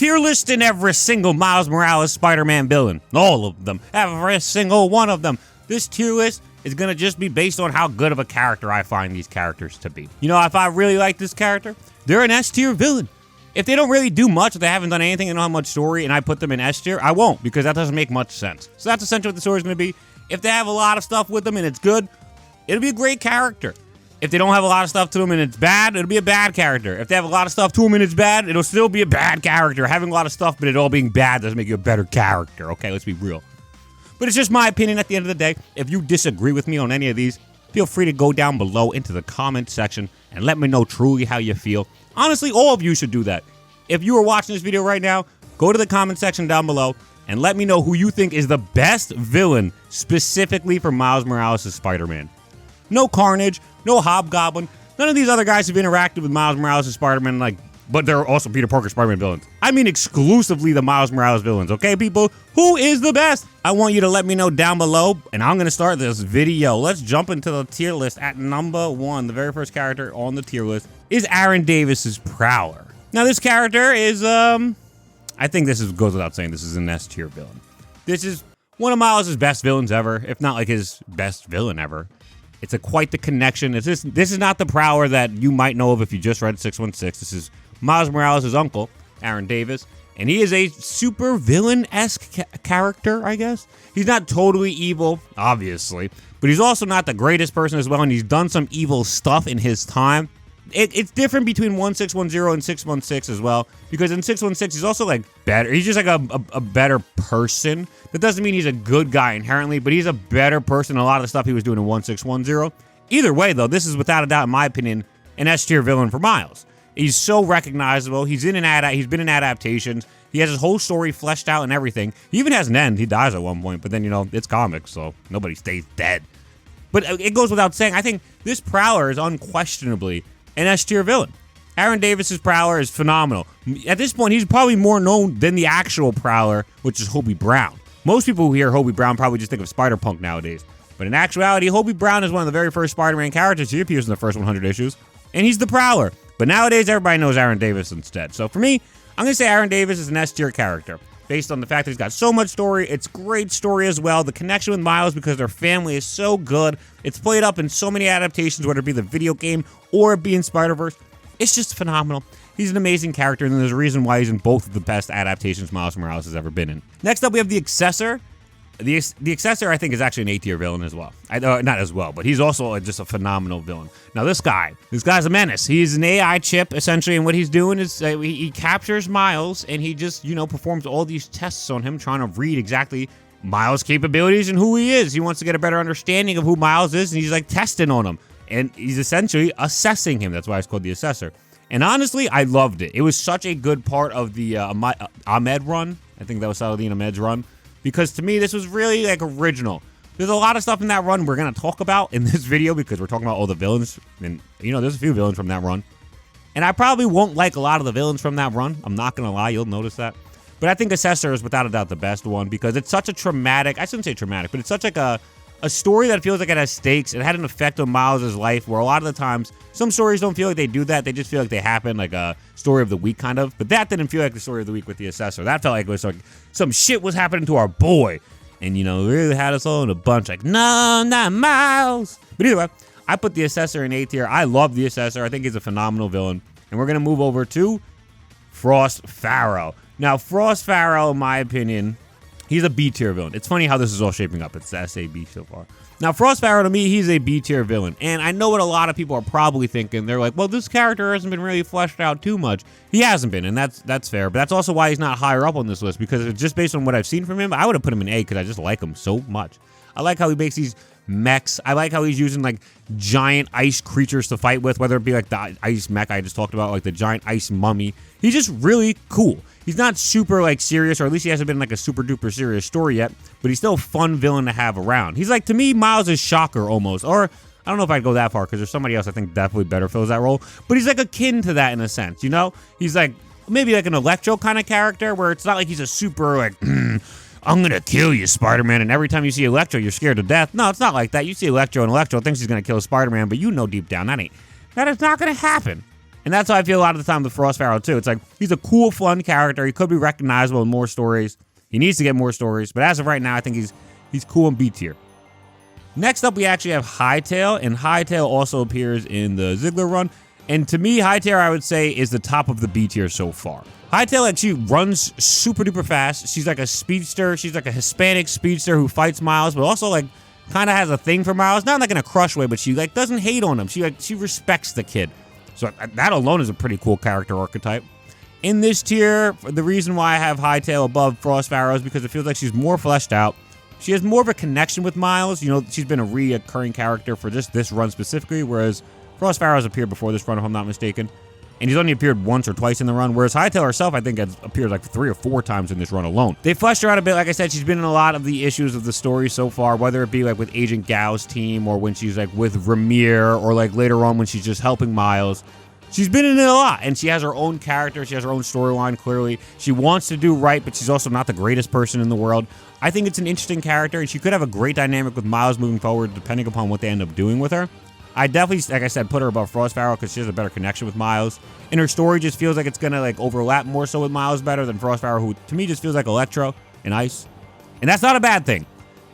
tier list in every single Miles Morales Spider-Man villain. All of them. Every single one of them. This tier list is going to just be based on how good of a character I find these characters to be. You know, if I really like this character, they're an S tier villain. If they don't really do much, if they haven't done anything, they don't have much story, and I put them in S tier, I won't, because that doesn't make much sense. So that's essentially what the story is going to be. If they have a lot of stuff with them and it's good, it'll be a great character. If they don't have a lot of stuff to them and it's bad, it'll be a bad character. If they have a lot of stuff to them and it's bad, it'll still be a bad character. Having a lot of stuff, but it all being bad doesn't make you a better character. Okay, let's be real. But it's just my opinion at the end of the day. If you disagree with me on any of these, feel free to go down below into the comment section and let me know truly how you feel. Honestly, all of you should do that. If you are watching this video right now, go to the comment section down below and let me know who you think is the best villain specifically for Miles Morales' Spider-Man. No Carnage, no Hobgoblin, none of these other guys have interacted with Miles Morales' Spider-Man, but they're also Peter Parker Spider-Man villains. I mean exclusively the Miles Morales villains, okay, people? Who is the best? I want you to let me know down below, and I'm going to start this video. Let's jump into the tier list at number 1. The very first character on the tier list is Aaron Davis's Prowler. Now, this character is, I think this goes without saying, this is an S tier villain. This is one of Miles' best villains ever, if not like his best villain ever. It's quite the connection. This is not the Prowler that you might know of if you just read 616. This is Miles Morales' uncle, Aaron Davis, and he is a super villain-esque character, I guess. He's not totally evil, obviously, but he's also not the greatest person as well, and he's done some evil stuff in his time. It's different between 1610 and 616 as well, because in 616 he's also like better. He's just like a better person. That doesn't mean he's a good guy inherently, but he's a better person than a lot of the stuff he was doing in 1610. Either way, though, this is without a doubt, in my opinion, an S tier villain for Miles. He's so recognizable. He's been in adaptations. He has his whole story fleshed out and everything. He even has an end. He dies at one point, but then, you know, it's comics, so nobody stays dead. But it goes without saying, I think this Prowler is unquestionably an S tier villain. Aaron Davis's Prowler is phenomenal. At this point, he's probably more known than the actual Prowler, which is Hobie Brown. Most people who hear Hobie Brown probably just think of Spider-Punk nowadays. But in actuality, Hobie Brown is one of the very first Spider-Man characters. He appears in the first 100 issues, and he's the Prowler. But nowadays, everybody knows Aaron Davis instead. So for me, I'm going to say Aaron Davis is an S tier character, based on the fact that he's got so much story. It's great story as well. The connection with Miles, because their family is so good. It's played up in so many adaptations, whether it be the video game or it be in Spider-Verse. It's just phenomenal. He's an amazing character, and there's a reason why he's in both of the best adaptations Miles Morales has ever been in. Next up, we have the Assessor. The Assessor, I think, is actually an A tier villain as well. Not as well, but he's also just a phenomenal villain. Now, this guy's a menace. He's an AI chip, essentially, and what he's doing is he captures Miles, and he just, you know, performs all these tests on him, trying to read exactly Miles' capabilities and who he is. He wants to get a better understanding of who Miles is, and he's, like, testing on him. And he's essentially assessing him. That's why it's called the Assessor. And honestly, I loved it. It was such a good part of the Ahmed run. I think that was Saladin Ahmed's run. Because to me, this was really, like, original. There's a lot of stuff in that run we're going to talk about in this video because we're talking about all the villains. And, you know, there's a few villains from that run. And I probably won't like a lot of the villains from that run. I'm not going to lie. You'll notice that. But I think Assessor is without a doubt the best one because it's such a traumatic, I shouldn't say traumatic, but it's such like a story that feels like it has stakes. It had an effect on Miles' life where a lot of the times, some stories don't feel like they do that. They just feel like they happen, like a story of the week kind of. But that didn't feel like the story of the week with the Assessor. That felt like it was like some shit was happening to our boy. And, you know, really had us all in a bunch like, no, not Miles. But either way, I put the Assessor in A tier. I love the Assessor. I think he's a phenomenal villain. And we're going to move over to Frost Pharaoh. Now, Frost Pharaoh, in my opinion, he's a B tier villain. It's funny how this is all shaping up. It's SAB so far. Now, Frost Pharaoh, to me, he's a B tier villain. And I know what a lot of people are probably thinking. They're like, well, this character hasn't been really fleshed out too much. He hasn't been, and that's fair. But that's also why he's not higher up on this list, because it's just based on what I've seen from him. I would have put him in A because I just like him so much. I like how he makes these mechs. I like how he's using, like, giant ice creatures to fight with, whether it be, like, the ice mech I just talked about, like the giant ice mummy. He's just really cool. He's not super, like, serious, or at least he hasn't been, like, a super-duper serious story yet, but he's still a fun villain to have around. He's, like, to me, Miles is Shocker, almost. Or, I don't know if I'd go that far, because there's somebody else I think definitely better fills that role, but he's, like, akin to that in a sense, you know? He's, like, maybe, like, an Electro kind of character, where it's not like he's a super, like, I'm gonna kill you, Spider-Man, and every time you see Electro, you're scared to death. No, it's not like that. You see Electro, and Electro thinks he's gonna kill Spider-Man, but you know deep down that is not gonna happen. And that's how I feel a lot of the time with Frost Pharaoh, too. It's like, he's a cool, fun character. He could be recognizable in more stories. He needs to get more stories. But as of right now, I think he's cool in B tier. Next up, we actually have Hightail. And Hightail also appears in the Ziggler run. And to me, Hightail, I would say, is the top of the B tier so far. Hightail, like, she runs super duper fast. She's like a speedster. She's like a Hispanic speedster who fights Miles, but also, like, kind of has a thing for Miles. Not like in a crush way, but she, like, doesn't hate on him. She respects the kid. So that alone is a pretty cool character archetype. In this tier, the reason why I have Hightail above Frost Pharaoh is because it feels like she's more fleshed out. She has more of a connection with Miles. You know, she's been a reoccurring character for just this run specifically, whereas Frost Pharaoh has appeared before this run, if I'm not mistaken. And he's only appeared once or twice in the run, whereas Hightail herself, I think, has appeared like 3 or 4 times in this run alone. They fleshed her out a bit. Like I said, she's been in a lot of the issues of the story so far, whether it be like with Agent Gao's team or when she's like with Rymyr or like later on when she's just helping Miles. She's been in it a lot, and she has her own character. She has her own storyline, clearly. She wants to do right, but she's also not the greatest person in the world. I think it's an interesting character, and she could have a great dynamic with Miles moving forward, depending upon what they end up doing with her. I definitely, like I said, put her above Frost Pharaoh because she has a better connection with Miles. And her story just feels like it's going to like overlap more so with Miles better than Frost Pharaoh, who to me just feels like Electro and Ice. And that's not a bad thing,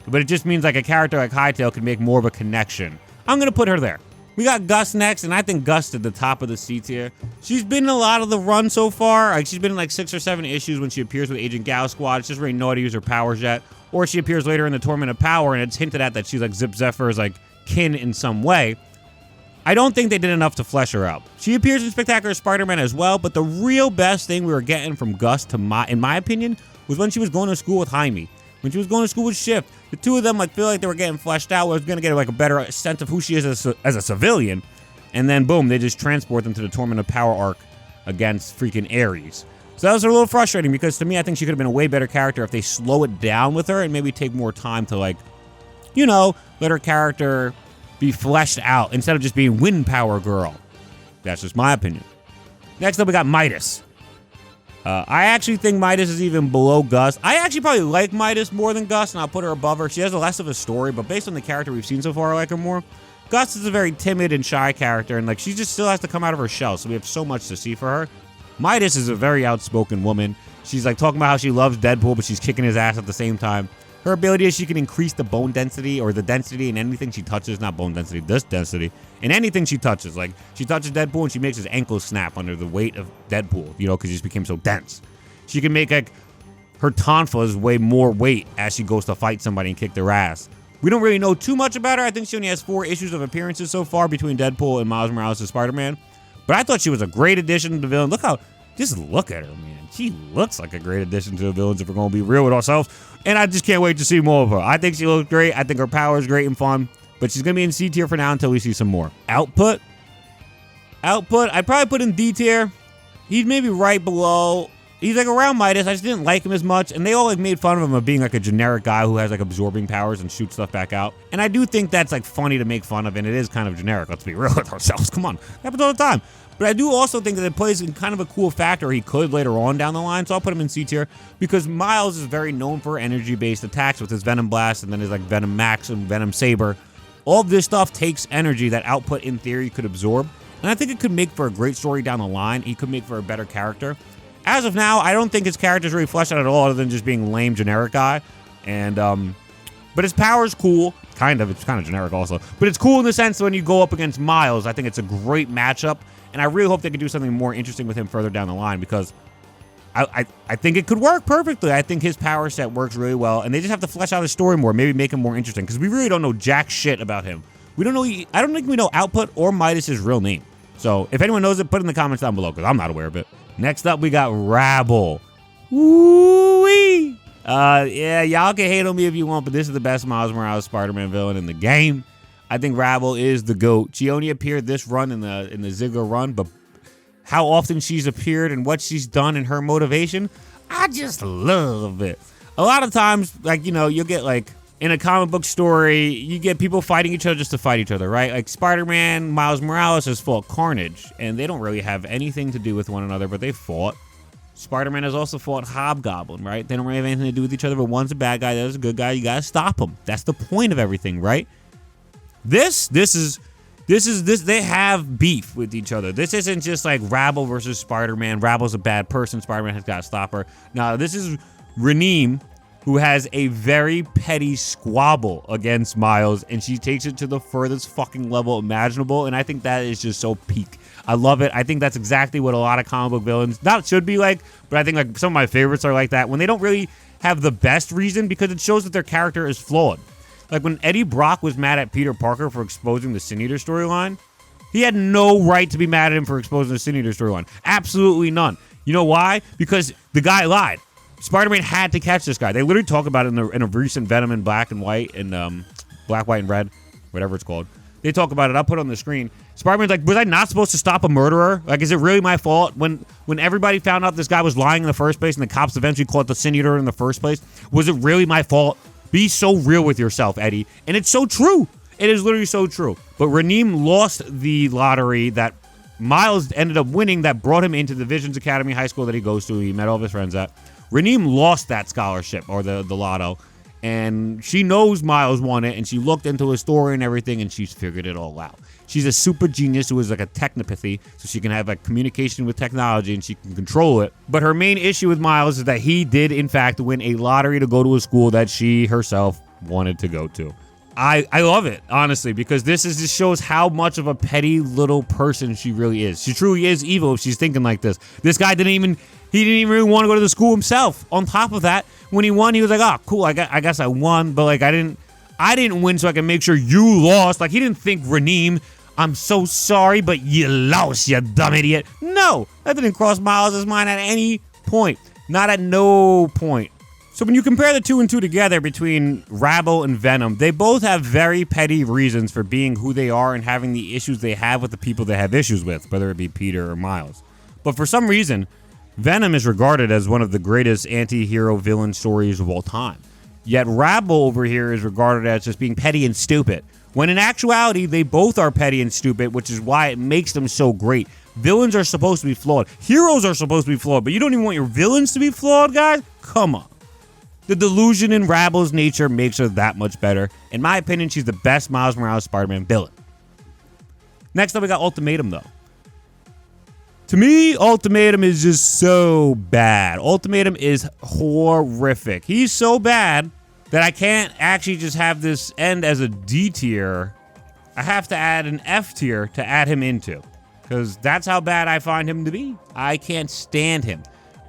but it just means like a character like Hightail can make more of a connection. I'm going to put her there. We got Gust next, and I think Gust at the top of the C tier. She's been in a lot of the run so far. Like, she's been in like 6 or 7 issues when she appears with Agent Gao Squad. It's just really know how to use her powers yet. Or she appears later in the Tournament of Power, and it's hinted at that she's like Zephyr's like kin in some way. I don't think they did enough to flesh her out. She appears in Spectacular Spider-Man as well, but the real best thing we were getting from Gust, in my opinion, was when she was going to school with Jaime. When she was going to school with Shift, the two of them like feel like they were getting fleshed out. We was going to get like a better sense of who she is as a civilian. And then, boom, they just transport them to the Tournament of Power arc against freaking Ares. So that was a little frustrating because to me, I think she could have been a way better character if they slow it down with her and maybe take more time to like, you know, let her character be fleshed out instead of just being Wind Power Girl. That's just my opinion. Next up, we got Midas. I actually think Midas is even below Gust. I actually probably like Midas more than Gust, and I'll put her above her. She has less of a story, but based on the character we've seen so far, I like her more. Gust is a very timid and shy character, and like she just still has to come out of her shell, so we have so much to see for her. Midas is a very outspoken woman. She's like talking about how she loves Deadpool, but she's kicking his ass at the same time. Her ability is she can increase the bone density or the density in anything she touches. Not bone density, this density. In anything she touches. Like, she touches Deadpool and she makes his ankles snap under the weight of Deadpool, you know, because he just became so dense. She can make, like, her tonfas weigh more weight as she goes to fight somebody and kick their ass. We don't really know too much about her. I think she only has 4 issues of appearances so far between Deadpool and Miles Morales' Spider-Man. But I thought she was a great addition to the villain. Just look at her, man. She looks like a great addition to the villains if we're going to be real with ourselves. And I just can't wait to see more of her. I think she looks great. I think her power is great and fun. But she's going to be in C tier for now until we see some more. Output, I'd probably put in D tier. He's maybe right below. He's like around Midas. I just didn't like him as much. And they all like made fun of him of being like a generic guy who has like absorbing powers and shoots stuff back out. And I do think that's like funny to make fun of. And it is kind of generic. Let's be real with ourselves. Come on. It happens all the time. But I do also think that it plays in kind of a cool factor he could later on down the line. So I'll put him in C tier because Miles is very known for energy-based attacks with his Venom Blast and then his like Venom Max and Venom Saber. All of this stuff takes energy that Output in theory could absorb. And I think it could make for a great story down the line. He could make for a better character. As of now, I don't think his character's really fleshed out at all other than just being lame generic guy. And, but his power's cool. Kind of. It's kind of generic also. But it's cool in the sense that when you go up against Miles, I think it's a great matchup. And I really hope they can do something more interesting with him further down the line because I think it could work perfectly. I think his power set works really well. And they just have to flesh out his story more, maybe make him more interesting because we really don't know jack shit about him. We don't know. I don't think we know Output or Midas' real name. So if anyone knows it, put it in the comments down below because I'm not aware of it. Next up, we got Rabble. Woo-wee! Yeah, y'all can hate on me if you want, but this is the best Miles Morales Spider-Man villain in the game. I think Rabble is the GOAT. She only appeared this run in the Ziggler run, but how often she's appeared and what she's done and her motivation, I just love it. A lot of times, like, you know, you'll get like in a comic book story, you get people fighting each other just to fight each other, right? Like Spider-Man, Miles Morales has fought Carnage, and they don't really have anything to do with one another, but they fought. Spider-Man has also fought Hobgoblin, right? They don't really have anything to do with each other, but one's a bad guy, the other's a good guy. You gotta stop them. That's the point of everything, right? This is They have beef with each other. This isn't just like Rabble versus Spider-Man. Rabble's a bad person. Spider-Man has got to stop her. No, this is Rymyr, who has a very petty squabble against Miles, and she takes it to the furthest fucking level imaginable, and I think that is just so peak. I love it. I think that's exactly what a lot of comic book villains not should be like, but I think like some of my favorites are like that, when they don't really have the best reason, because it shows that their character is flawed. Like when Eddie Brock was mad at Peter Parker for exposing the Sin Eater storyline, he had no right to be mad at him for exposing the Sin Eater storyline. Absolutely none. You know why? Because the guy lied. Spider-Man had to catch this guy. They literally talk about it in a recent Venom in Black and White and Black, White, and Red, whatever it's called. They talk about it. I'll put it on the screen. Spider-Man's like, was I not supposed to stop a murderer? Like, is it really my fault? When everybody found out this guy was lying in the first place and the cops eventually caught the Sin Eater in the first place, was it really my fault? Be so real with yourself, Eddie. And it's so true. It is literally so true. But Rymyr lost the lottery that Miles ended up winning that brought him into the Visions Academy high school that he goes to. He met all of his friends at. Rymyr lost that scholarship, or the lotto, and she knows Miles won it, and she looked into his story and everything, and she's figured it all out. She's a super genius who is like a technopathy, so she can have like communication with technology, and she can control it. But her main issue with Miles is that he did, in fact, win a lottery to go to a school that she herself wanted to go to. I love it, honestly, because this just shows how much of a petty little person she really is. She truly is evil if she's thinking like this. This guy didn't even really want to go to the school himself. On top of that, when he won, he was like, oh, cool, I guess I won, but like I didn't win so I can make sure you lost. Like, he didn't think, Rymyr, I'm so sorry, but you lost, you dumb idiot. No, that didn't cross Miles' mind at any point. Not at no point. So when you compare the two and two together between Rabble and Venom, they both have very petty reasons for being who they are and having the issues they have with the people they have issues with, whether it be Peter or Miles. But for some reason, Venom is regarded as one of the greatest anti-hero villain stories of all time. Yet Rabble over here is regarded as just being petty and stupid, when in actuality, they both are petty and stupid, which is why it makes them so great. Villains are supposed to be flawed. Heroes are supposed to be flawed, but you don't even want your villains to be flawed, guys? Come on. The delusion in Rabble's nature makes her that much better. In my opinion, she's the best Miles Morales Spider-Man villain. Next up, we got Ultimatum, though. To me, Ultimatum is just so bad. Ultimatum is horrific. He's so bad that I can't actually just have this end as a D tier. I have to add an F tier to add him into, because that's how bad I find him to be. I can't stand him.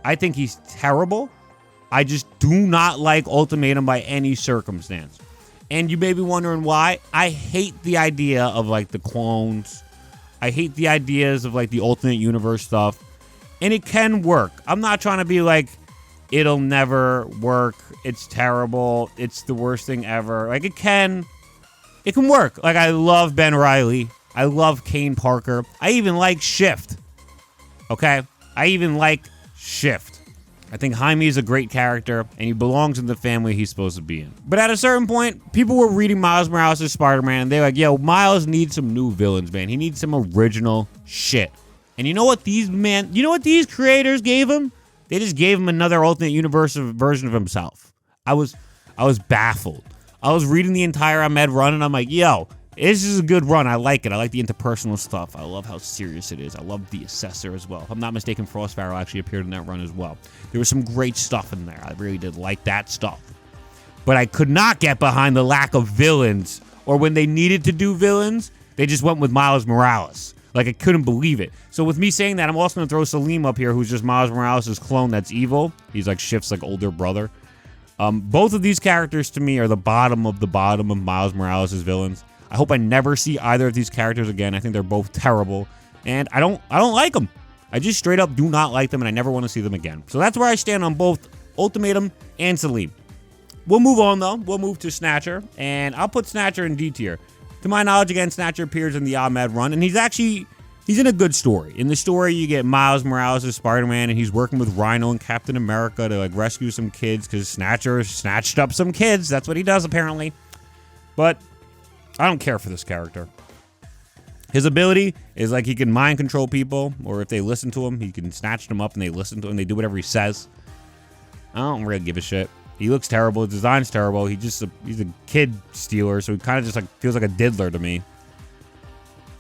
I think he's terrible. I just do not like Ultimatum by any circumstance. And you may be wondering why. I hate the idea of like the clones. I hate the ideas of like the alternate universe stuff. And it can work. I'm not trying to be like, it'll never work. It's terrible. It's the worst thing ever. Like it can work. Like I love Ben Reilly. I love Kane Parker. I even like Shift. Okay? I even like Shift. I think Jaime is a great character, and he belongs in the family he's supposed to be in. But at a certain point, people were reading Miles Morales as Spider-Man, and they're like, yo, Miles needs some new villains, man. He needs some original shit. And you know what these creators gave him? They just gave him another alternate universe version of himself. I was baffled. I was reading the entire Ahmed run, and I'm like, yo, this is a good run. I like it. I like the interpersonal stuff. I love how serious it is. I love the Assessor as well. If I'm not mistaken, Pharaoh actually appeared in that run as well. There was some great stuff in there. I really did like that stuff. But I could not get behind the lack of villains, or when they needed to do villains, they just went with Miles Morales. Like, I couldn't believe it. So with me saying that, I'm also going to throw Selim up here, who's just Miles Morales' clone that's evil. He's like Shift's like older brother. Both of these characters to me are the bottom of Miles Morales' villains. I hope I never see either of these characters again. I think they're both terrible, and I don't like them. I just straight up do not like them, and I never want to see them again. So that's where I stand on both Ultimatum and Selim. We'll move on, though. We'll move to Snatcher, and I'll put Snatcher in D tier. To my knowledge, again, Snatcher appears in the Ahmed run, and he's in a good story. In the story, you get Miles Morales as Spider-Man, and he's working with Rhino and Captain America to like rescue some kids, because Snatcher snatched up some kids. That's what he does, apparently. But I don't care for this character. His ability is like he can mind control people, or if they listen to him, he can snatch them up and they listen to him, they do whatever he says. I don't really give a shit. He looks terrible, his design's terrible, he's a kid stealer, so he kind of just like feels like a diddler to me.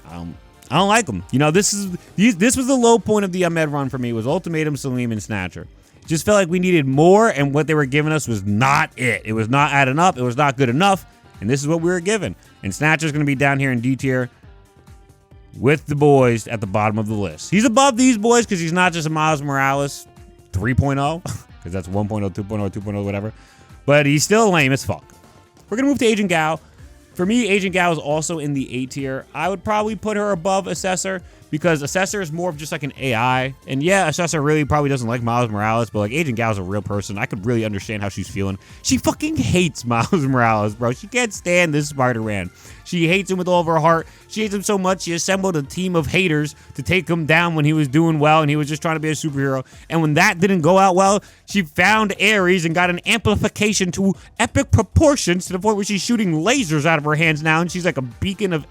I don't like them. You know, this was the low point of the Ahmed run for me, was Ultimatum, Selim, and Snatcher. Just felt like we needed more, and what they were giving us was not it. It was not adding up. It was not good enough, and this is what we were given. And Snatcher's going to be down here in D tier with the boys at the bottom of the list. He's above these boys because he's not just a Miles Morales 3.0, because that's 1.0, 2.0, 2.0, whatever. But he's still lame as fuck. We're going to move to Agent Gao. For me, Agent Gao is also in the A tier. I would probably put her above Assessor because Assessor is more of just like an AI. And yeah, Assessor really probably doesn't like Miles Morales, but like Agent Gao is a real person. I could really understand how she's feeling. She fucking hates Miles Morales, bro. She can't stand this Spider-Man. She hates him with all of her heart. She hates him so much, she assembled a team of haters to take him down when he was doing well and he was just trying to be a superhero. And when that didn't go out well, she found Ares and got an amplification to epic proportions to the point where she's shooting lasers out of her hands now, and she's like a beacon of...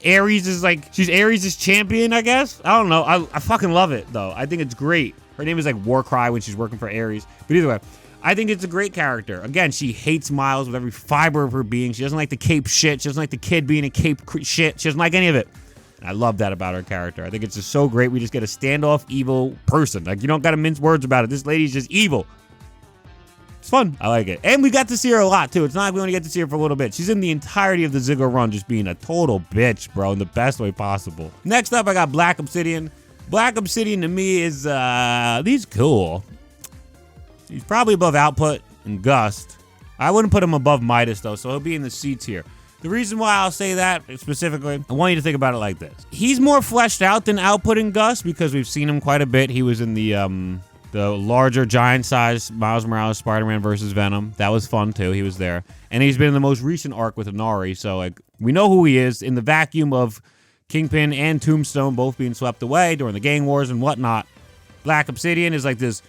Ares is like... She's Ares' champion, I guess? I don't know. I fucking love it, though. I think it's great. Her name is like Warcry when she's working for Ares. But either way, I think it's a great character. Again, she hates Miles with every fiber of her being. She doesn't like the cape shit. She doesn't like the kid being a cape shit. She doesn't like any of it. And I love that about her character. I think it's just so great. We just get a standoff evil person. Like, you don't got to mince words about it. This lady's just evil. It's fun. I like it. And we got to see her a lot, too. It's not like we only get to see her for a little bit. She's in the entirety of the Ziggo run just being a total bitch, bro, in the best way possible. Next up, I got Black Obsidian. Black Obsidian to me is, he's cool. He's probably above Output and Gust. I wouldn't put him above Midas, though, so he'll be in the C tier. The reason why I'll say that specifically, I want you to think about it like this. He's more fleshed out than Output and Gust because we've seen him quite a bit. He was in the larger giant-sized Miles Morales Spider-Man versus Venom. That was fun, too. He was there. And he's been in the most recent arc with Inari, so like we know who he is in the vacuum of Kingpin and Tombstone both being swept away during the gang wars and whatnot. Black Obsidian is like this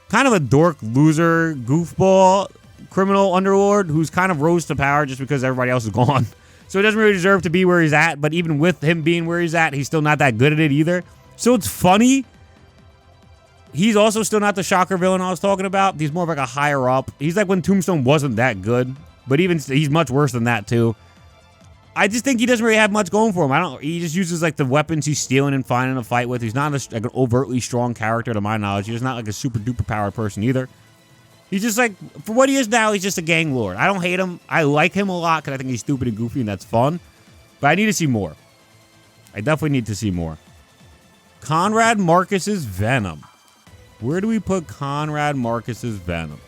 kind of a dork, loser, goofball, criminal underlord who's kind of rose to power just because everybody else is gone. So he doesn't really deserve to be where he's at, but even with him being where he's at, he's still not that good at it either. So it's funny. He's also still not the shocker villain I was talking about. He's more of like a higher up. He's like when Tombstone wasn't that good, but even he's much worse than that too. I just think he doesn't really have much going for him. He just uses like the weapons he's stealing and finding a fight with. He's not like an overtly strong character to my knowledge. He's not like a super duper powered person either. He's just like, for what he is now, he's just a gang lord. I don't hate him. I like him a lot because I think he's stupid and goofy and that's fun. But I need to see more. I definitely need to see more. Conrad Marcus's Venom. Where do we put Conrad Marcus's Venom?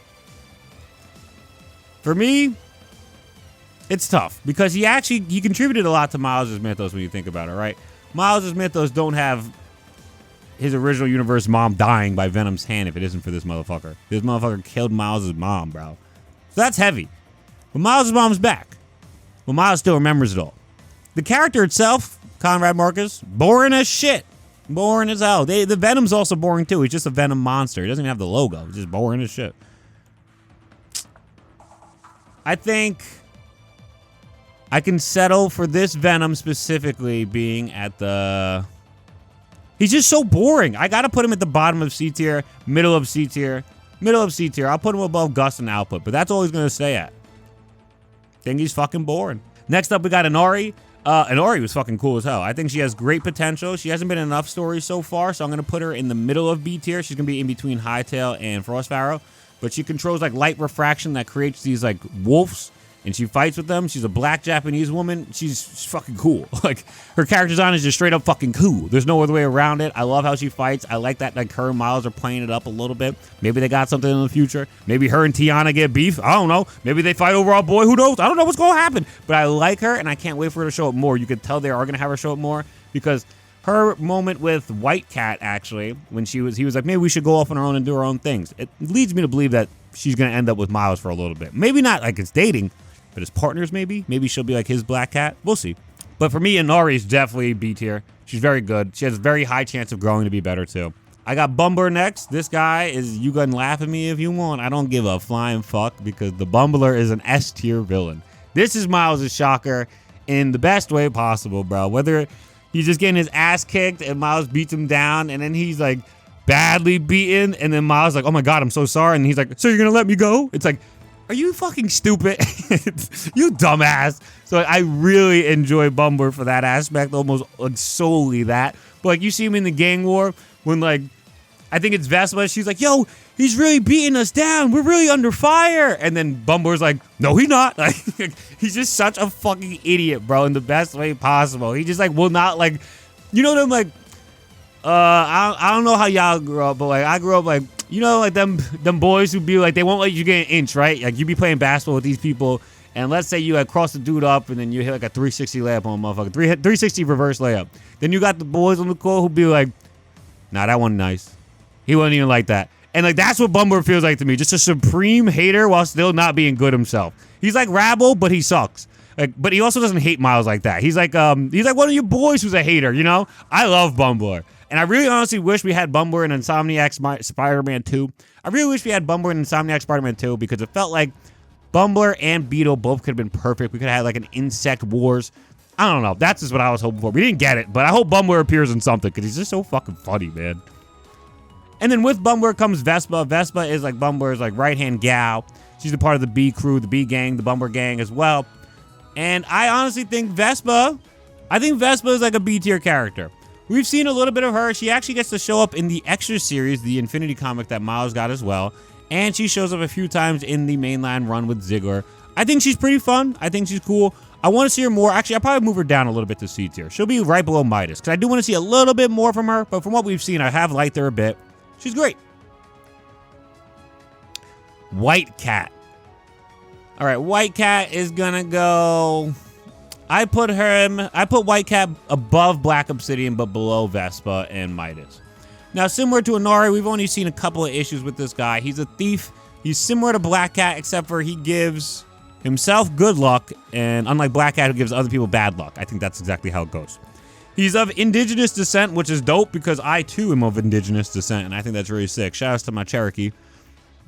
For me, it's tough because he contributed a lot to Miles' mythos when you think about it, right? Miles' mythos don't have his original universe mom dying by Venom's hand if it isn't for this motherfucker. This motherfucker killed Miles' mom, bro. So that's heavy. But Miles' mom's back. But Miles still remembers it all. The character itself, Conrad Marcus, boring as shit. Boring as hell. The Venom's also boring too. He's just a Venom monster. He doesn't even have the logo. He's just boring as shit. I think I can settle for this Venom specifically being at the... He's just so boring. I gotta put him at the bottom of C tier, middle of C tier, middle of C tier. I'll put him above Gust and Output, but that's all he's gonna stay at. Think he's fucking boring. Next up, we got Inari. Inari was fucking cool as hell. I think she has great potential. She hasn't been in enough stories so far, so I'm gonna put her in the middle of B tier. She's gonna be in between Hightail and Pharaoh, but she controls like light refraction that creates these like wolves. And she fights with them. She's a black Japanese woman. She's fucking cool. Like, her character design is just straight up fucking cool. There's no other way around it. I love how she fights. I like that, like, her and Miles are playing it up a little bit. Maybe they got something in the future. Maybe her and Tiana get beef. I don't know. Maybe they fight over our boy. Who knows? I don't know what's going to happen. But I like her, and I can't wait for her to show up more. You could tell they are going to have her show up more because her moment with White Cat, actually, when he was like, maybe we should go off on our own and do our own things. It leads me to believe that she's going to end up with Miles for a little bit. Maybe not like it's dating, but as partners, maybe. Maybe she'll be like his Black Cat. We'll see. But for me, Inari is definitely B tier. She's very good. She has a very high chance of growing to be better, too. I got Bumbler next. This guy is, you can laugh at me if you want. I don't give a flying fuck because the Bumbler is an S tier villain. This is Miles' shocker in the best way possible, bro. Whether he's just getting his ass kicked and Miles beats him down and then he's like badly beaten and then Miles like, oh my God, I'm so sorry. And he's like, so you're going to let me go? It's like, Are you fucking stupid? You dumbass. So I really enjoy Bumbler for that aspect, almost like solely that. But like you see him in the gang war when like, I think it's Vespa, she's like, yo, he's really beating us down. We're really under fire. And then Bumbler's like, no, he's not. Like, he's just such a fucking idiot, bro, in the best way possible. He just like will not like, you know them like, I don't know how y'all grew up, but like I grew up like, you know, like them boys who be like, they won't let you get an inch, right? Like you be playing basketball with these people, and let's say you like cross the dude up, and then you hit like a 360 layup on a motherfucker, 360 reverse layup. Then you got the boys on the court who be like, nah, that one nice. He wasn't even like that. And like that's what Bumbler feels like to me, just a supreme hater while still not being good himself. He's like Rabble, but he sucks. Like, but he also doesn't hate Miles like that. He's like one of your boys who's a hater, you know? I love Bumbler. And I really honestly wish we had Bumbler in Insomniac Spider-Man 2. I really wish we had Bumbler in Insomniac Spider-Man 2 because it felt like Bumbler and Beetle both could have been perfect. We could have had like an Insect Wars. I don't know. That's just what I was hoping for. We didn't get it, but I hope Bumbler appears in something because he's just so fucking funny, man. And then with Bumbler comes Vespa. Vespa is like Bumbler's like right-hand gal. She's a part of the B crew, the B gang, the Bumbler gang as well. And I honestly think Vespa is like a B tier character. We've seen a little bit of her. She actually gets to show up in the Extra series, the Infinity comic that Miles got as well. And she shows up a few times in the mainline run with Ziggler. I think she's pretty fun. I think she's cool. I want to see her more. Actually, I'll probably move her down a little bit to C tier. She'll be right below Midas because I do want to see a little bit more from her. But from what we've seen, I have liked her a bit. She's great. White Cat. All right, White Cat is going to go... I put White Cat above Black Obsidian, but below Vespa and Midas. Now, similar to Inari, we've only seen a couple of issues with this guy. He's a thief. He's similar to Black Cat, except for he gives himself good luck, and unlike Black Cat, who gives other people bad luck. I think that's exactly how it goes. He's of indigenous descent, which is dope because I, too, am of indigenous descent, and I think that's really sick. Shout out to my Cherokee.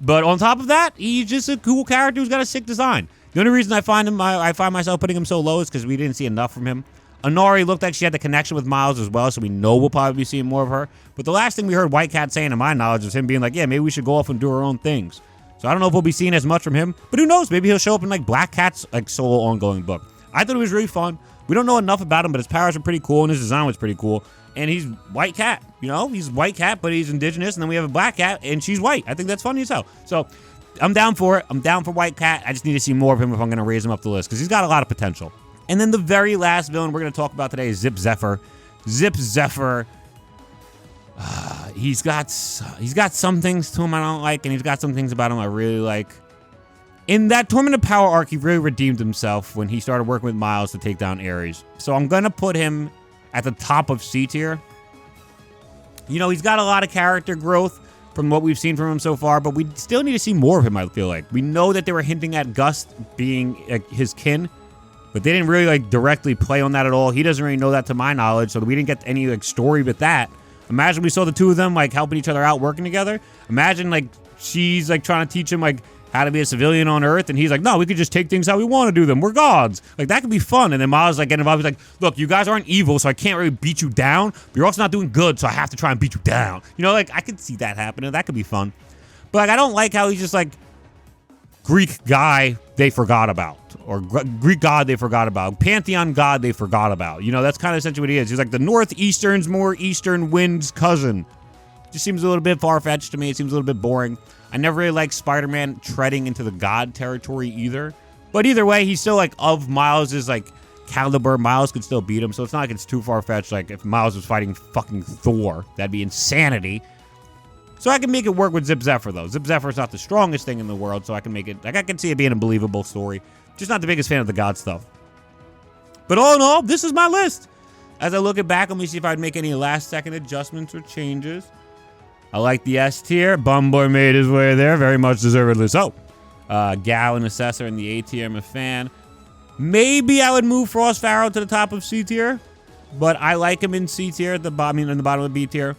But on top of that, he's just a cool character who's got a sick design. The only reason I find myself putting him so low is because we didn't see enough from him. Inari looked like she had the connection with Miles as well, so we know we'll probably be seeing more of her. But the last thing we heard White Cat saying, to my knowledge, was him being like, yeah, maybe we should go off and do our own things. So I don't know if we'll be seeing as much from him, but who knows? Maybe he'll show up in like Black Cat's like solo ongoing book. I thought it was really fun. We don't know enough about him, but his powers are pretty cool and his design was pretty cool. And he's White Cat, you know? He's White Cat, but he's indigenous, and then we have a Black Cat, and she's white. I think that's funny as hell. So I'm down for it. I'm down for White Cat. I just need to see more of him if I'm going to raise him up the list because he's got a lot of potential. And then the very last villain we're going to talk about today is Zephyr. Zephyr. He's got some things to him I don't like, and he's got some things about him I really like. In that Torment of Power arc, he really redeemed himself when he started working with Miles to take down Ares. So I'm going to put him at the top of C tier. You know, he's got a lot of character growth from what we've seen from him so far, but we still need to see more of him, I feel like. We know that they were hinting at Gust being his kin, but they didn't really like directly play on that at all. He doesn't really know that to my knowledge, so we didn't get any like story with that. Imagine we saw the two of them like helping each other out, working together. Imagine like she's like trying to teach him like how to be a civilian on Earth, and he's like, no, we could just take things how we want to do them. We're gods. Like, that could be fun. And then Miles like getting involved. He's like, look, you guys aren't evil, so I can't really beat you down, but you're also not doing good, so I have to try and beat you down. You know, like, I could see that happening. That could be fun. But like, I don't like how he's just like Greek guy they forgot about, or Greek god they forgot about, Pantheon god they forgot about. You know, that's kind of essentially what he is. He's like the Northeastern's more Eastern wind's cousin. Just seems a little bit far-fetched to me. It seems a little bit boring. I never really liked Spider-Man treading into the god territory either. But either way, he's still like of Miles's like caliber. Miles could still beat him, so it's not like it's too far-fetched. Like if Miles was fighting fucking Thor, that'd be insanity. So I can make it work with Zephyr though. Zephyr's not the strongest thing in the world, so I can make it like I can see it being a believable story. Just not the biggest fan of the god stuff. But all in all, this is my list. As I look it back, let me see if I'd make any last-second adjustments or changes. I like the S tier. Bumbler made his way there. Very much deservedly so. Gal and Assessor in the A tier. I'm a fan. Maybe I would move Frost Pharaoh to the top of C tier. But I like him in C tier. In the bottom of B tier.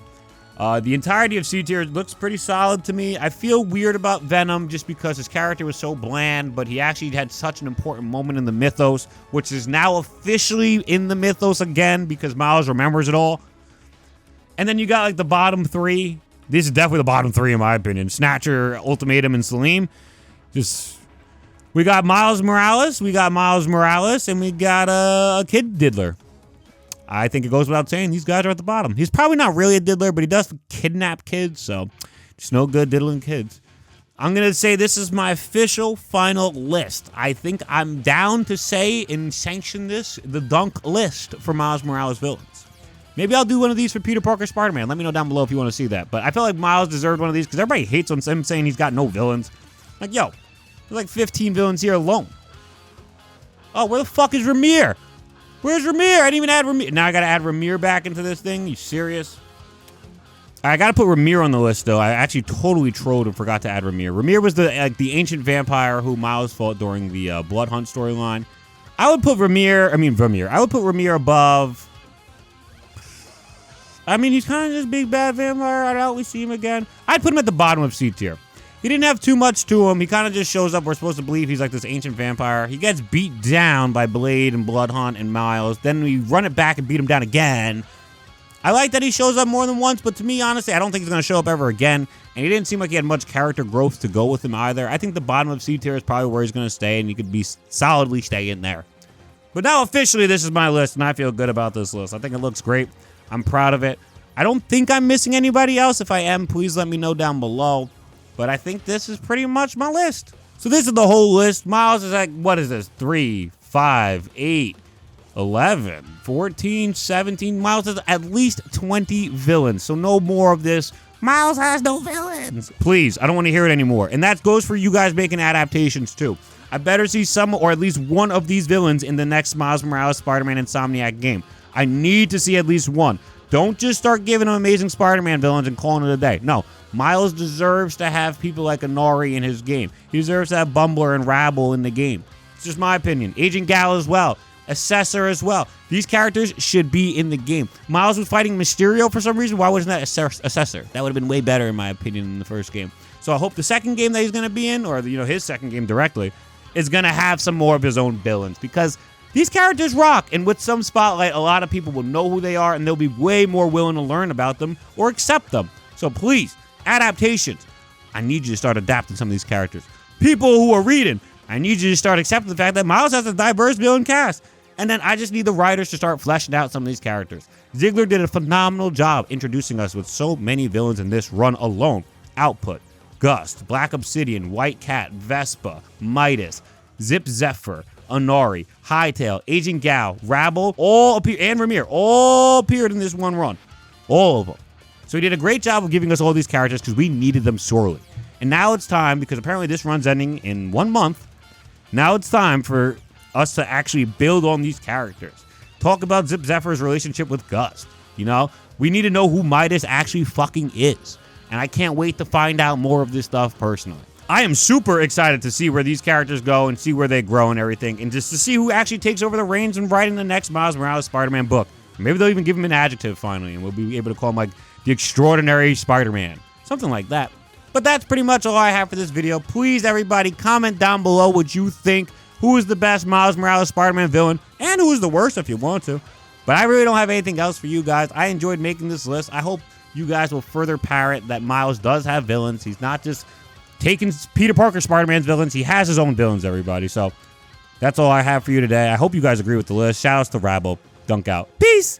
The entirety of C tier looks pretty solid to me. I feel weird about Venom just because his character was so bland. But he actually had such an important moment in the mythos. Which is now officially in the mythos again. Because Miles remembers it all. And then you got like the bottom three. This is definitely the bottom three in my opinion. Snatcher, Ultimatum, and Selim. Just We got Miles Morales, and we got a Kid Diddler. I think it goes without saying, these guys are at the bottom. He's probably not really a diddler, but he does kidnap kids, so it's no good diddling kids. I'm going to say this is my official final list. I think I'm down to say and sanction this, the dunk list for Miles Morales villains. Maybe I'll do one of these for Peter Parker Spider-Man. Let me know down below if you want to see that. But I feel like Miles deserved one of these because everybody hates on him saying he's got no villains. Like, yo, there's like 15 villains here alone. Oh, where the fuck is Rymyr? Where's Rymyr? I didn't even add Rymyr. Now I gotta add Rymyr back into this thing? You serious? I gotta put Rymyr on the list, though. I actually totally trolled and forgot to add Rymyr. Rymyr was the ancient vampire who Miles fought during the Blood Hunt storyline. I would put Rymyr above... I mean, he's kind of this big bad vampire. I doubt we see him again. I'd put him at the bottom of C tier. He didn't have too much to him. He kind of just shows up. We're supposed to believe he's like this ancient vampire. He gets beat down by Blade and Bloodhunt and Miles. Then we run it back and beat him down again. I like that he shows up more than once, but to me, honestly, I don't think he's going to show up ever again. And he didn't seem like he had much character growth to go with him either. I think the bottom of C tier is probably where he's going to stay, and he could be solidly stay in there. But now officially, this is my list, and I feel good about this list. I think it looks great. I'm proud of it. I don't think I'm missing anybody else. If I am, please let me know down below. But I think this is pretty much my list. So this is the whole list. Miles is like, what is this? 3, 5, 8, 11, 14, 17. Miles has at least 20 villains. So no more of this. Miles has no villains. Please, I don't want to hear it anymore. And that goes for you guys making adaptations too. I better see some or at least one of these villains in the next Miles Morales Spider-Man Insomniac game. I need to see at least one. Don't just start giving him Amazing Spider-Man villains and calling it a day. No, Miles deserves to have people like Anari in his game. He deserves to have Bumbler and Rabble in the game. It's just my opinion. Agent Gal as well. Assessor as well. These characters should be in the game. Miles was fighting Mysterio for some reason. Why wasn't that Assessor? That would have been way better in my opinion in the first game. So I hope the second game that he's going to be in, or his second game directly, is going to have some more of his own villains, because these characters rock, and with some spotlight, a lot of people will know who they are, and they'll be way more willing to learn about them or accept them. So please, adaptations, I need you to start adapting some of these characters. People who are reading, I need you to start accepting the fact that Miles has a diverse villain cast. And then I just need the writers to start fleshing out some of these characters. Ziegler did a phenomenal job introducing us with so many villains in this run alone. Output, Gust, Black Obsidian, White Cat, Vespa, Midas, Zephyr, Anari, Hightail, Agent Gal, Rabble, all appear, and Rymyr, all appeared in this one run. All of them. So he did a great job of giving us all these characters because we needed them sorely. And now it's time, because apparently this run's ending in 1 month, now it's time for us to actually build on these characters. Talk about Zephyr's relationship with Gust. We need to know who Midas actually fucking is. And I can't wait to find out more of this stuff personally. I am super excited to see where these characters go and see where they grow and everything, and just to see who actually takes over the reins and writing the next Miles Morales Spider-Man book. Maybe they'll even give him an adjective finally, and we'll be able to call him like the Extraordinary Spider-Man. Something like that. But that's pretty much all I have for this video. Please, everybody, comment down below what you think. Who is the best Miles Morales Spider-Man villain, and who is the worst if you want to. But I really don't have anything else for you guys. I enjoyed making this list. I hope you guys will further parrot that Miles does have villains. He's not just taking Peter Parker Spider-Man's villains. He has his own villains, everybody. So that's all I have for you today. I hope you guys agree with the list. Shout outs to Rabble. Dunk out. Peace.